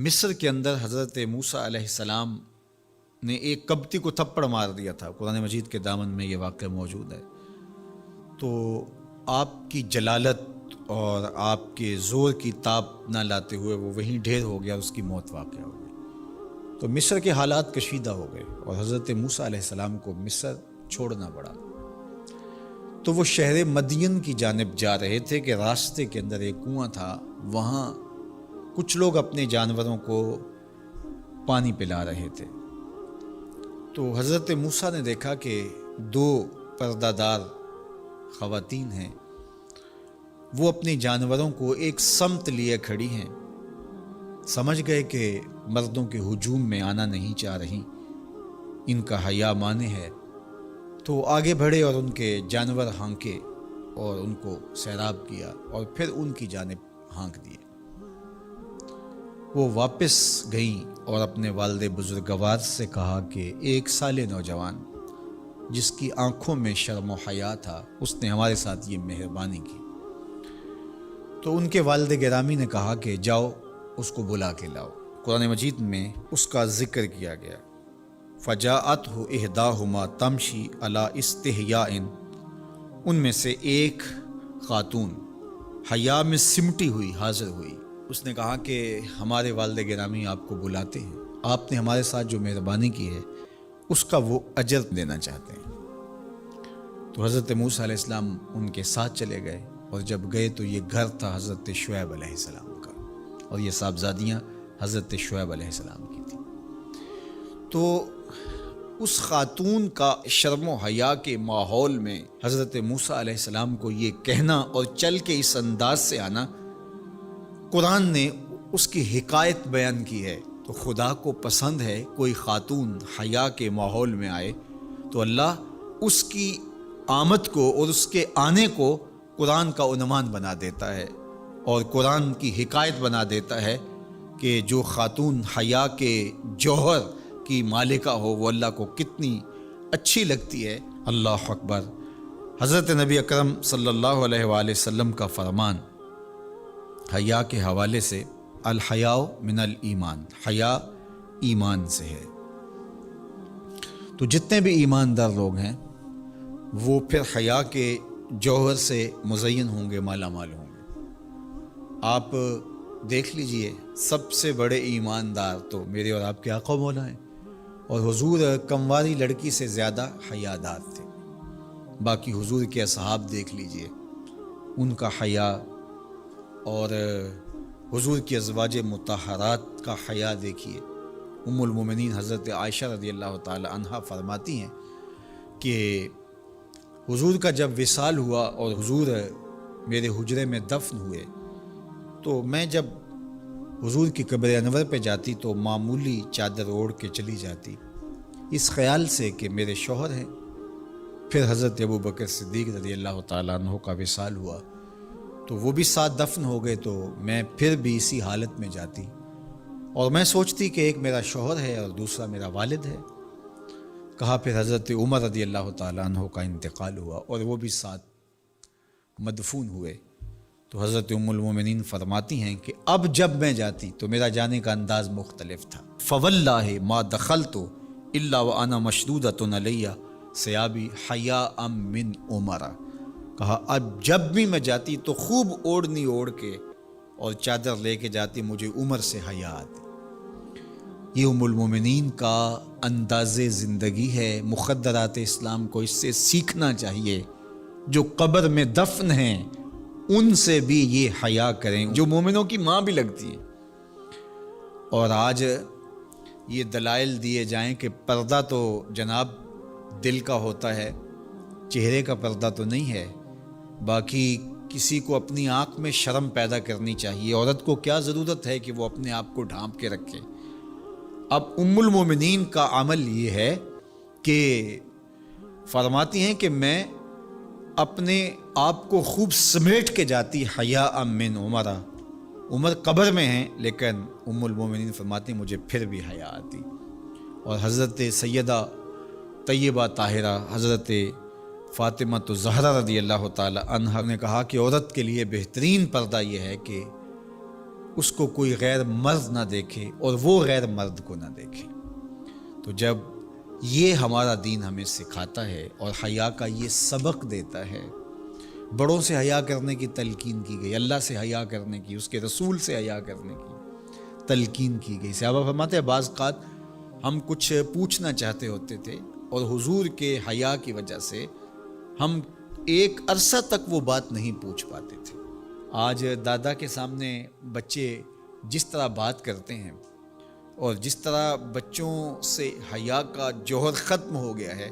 مصر کے اندر حضرت موسیٰ علیہ السلام نے ایک کبتی کو تھپڑ مار دیا تھا۔ قرآن مجید کے دامن میں یہ واقعہ موجود ہے۔ تو آپ کی جلالت اور آپ کے زور کی تاب نہ لاتے ہوئے وہ وہیں ڈھیر ہو گیا، اس کی موت واقع ہو گئی۔ تو مصر کے حالات کشیدہ ہو گئے اور حضرت موسیٰ علیہ السلام کو مصر چھوڑنا پڑا۔ تو وہ شہر مدین کی جانب جا رہے تھے کہ راستے کے اندر ایک کنواں تھا، وہاں کچھ لوگ اپنے جانوروں کو پانی پلا رہے تھے۔ تو حضرت موسیٰ نے دیکھا کہ دو پردہ دار خواتین ہیں، وہ اپنے جانوروں کو ایک سمت لیے کھڑی ہیں۔ سمجھ گئے کہ مردوں کے ہجوم میں آنا نہیں چاہ رہی، ان کا حیا مانے ہے۔ تو آگے بڑھے اور ان کے جانور ہانکے اور ان کو سیراب کیا اور پھر ان کی جانب ہانک دیے۔ وہ واپس گئیں اور اپنے والد بزرگوار سے کہا کہ ایک سالے نوجوان جس کی آنکھوں میں شرم و حیا تھا، اس نے ہمارے ساتھ یہ مہربانی کی۔ تو ان کے والد گرامی نے کہا کہ جاؤ اس کو بلا کے لاؤ۔ قرآن مجید میں اس کا ذکر کیا گیا، فجاءتہ احداہما تمشی علی استحیاء، ان میں سے ایک خاتون حیا میں سمٹی ہوئی حاضر ہوئی۔ اس نے کہا کہ ہمارے والد گرامی آپ کو بلاتے ہیں، آپ نے ہمارے ساتھ جو مہربانی کی ہے اس کا وہ اجر دینا چاہتے ہیں۔ تو حضرت موسیٰ علیہ السلام ان کے ساتھ چلے گئے، اور جب گئے تو یہ گھر تھا حضرت شعیب علیہ السلام کا، اور یہ صاحبزادیاں حضرت شعیب علیہ السلام کی تھیں۔ تو اس خاتون کا شرم و حیا کے ماحول میں حضرت موسیٰ علیہ السلام کو یہ کہنا اور چل کے اس انداز سے آنا، قرآن نے اس کی حکایت بیان کی ہے۔ تو خدا کو پسند ہے کوئی خاتون حیا کے ماحول میں آئے تو اللہ اس کی آمد کو اور اس کے آنے کو قرآن کا عنوان بنا دیتا ہے، اور قرآن کی حکایت بنا دیتا ہے کہ جو خاتون حیا کے جوہر کی مالکہ ہو وہ اللہ کو کتنی اچھی لگتی ہے۔ اللہ اکبر۔ حضرت نبی اکرم صلی اللہ علیہ وآلہ وسلم کا فرمان حیا کے حوالے سے، الحیاء من الایمان، حیا ایمان سے ہے۔ تو جتنے بھی ایماندار لوگ ہیں وہ پھر حیا کے جوہر سے مزین ہوں گے، مالا مال ہوں گے۔ آپ دیکھ لیجئے، سب سے بڑے ایماندار تو میرے اور آپ کے آقا مولا ہیں، اور حضور کمواری لڑکی سے زیادہ حیادار تھے۔ باقی حضور کے اصحاب دیکھ لیجئے، ان کا حیا، اور حضور کی ازواج مطہرات کا حیا دیکھیے۔ ام المومنین حضرت عائشہ رضی اللہ تعالی عنہا فرماتی ہیں کہ حضور کا جب وصال ہوا اور حضور میرے حجرے میں دفن ہوئے، تو میں جب حضور کی قبر انور پہ جاتی تو معمولی چادر اوڑھ کے چلی جاتی، اس خیال سے کہ میرے شوہر ہیں۔ پھر حضرت ابوبکر صدیق رضی اللہ تعالیٰ عنہ کا وصال ہوا تو وہ بھی ساتھ دفن ہو گئے، تو میں پھر بھی اسی حالت میں جاتی اور میں سوچتی کہ ایک میرا شوہر ہے اور دوسرا میرا والد ہے۔ کہا پھر حضرت عمر رضی اللہ تعالیٰ عنہ کا انتقال ہوا اور وہ بھی ساتھ مدفون ہوئے۔ تو حضرت ام المومنین فرماتی ہیں کہ اب جب میں جاتی تو میرا جانے کا انداز مختلف تھا۔ فواللہ ما دخلت الا وانا مشدودۃ علی ثیابی حیاء من عمر۔ کہا اب جب بھی میں جاتی تو خوب اوڑھنی اوڑھ کے اور چادر لے کے جاتی، مجھے عمر سے حیا آتی۔ یہ ام المومنین کا انداز زندگی ہے۔ مخدرات اسلام کو اس سے سیکھنا چاہیے۔ جو قبر میں دفن ہیں ان سے بھی یہ حیا کریں، جو مومنوں کی ماں بھی لگتی ہیں۔ اور آج یہ دلائل دیے جائیں کہ پردہ تو جناب دل کا ہوتا ہے، چہرے کا پردہ تو نہیں ہے۔ باقی کسی کو اپنی آنکھ میں شرم پیدا کرنی چاہیے۔ عورت کو کیا ضرورت ہے کہ وہ اپنے آپ کو ڈھانپ کے رکھے؟ اب ام المومنین کا عمل یہ ہے کہ فرماتی ہیں کہ میں اپنے آپ کو خوب سمیٹ کے جاتی حیاء من عمر۔ عمر قبر میں ہیں لیکن ام المومنین فرماتی ہیں مجھے پھر بھی حیا آتی۔ اور حضرت سیدہ طیبہ طاہرہ حضرت فاطمہ الزہرا رضی اللہ تعالی عنہا نے کہا کہ عورت کے لیے بہترین پردہ یہ ہے کہ اس کو کوئی غیر مرد نہ دیکھے اور وہ غیر مرد کو نہ دیکھے۔ تو جب یہ ہمارا دین ہمیں سکھاتا ہے اور حیا کا یہ سبق دیتا ہے، بڑوں سے حیا کرنے کی تلقین کی گئی، اللہ سے حیا کرنے کی، اس کے رسول سے حیا کرنے کی تلقین کی گئی۔ صحابہ فرماتے ہیں بعض اوقات ہم کچھ پوچھنا چاہتے ہوتے تھے اور حضور کے حیا کی وجہ سے ہم ایک عرصہ تک وہ بات نہیں پوچھ پاتے تھے۔ آج دادا کے سامنے بچے جس طرح بات کرتے ہیں اور جس طرح بچوں سے حیا کا جوہر ختم ہو گیا ہے،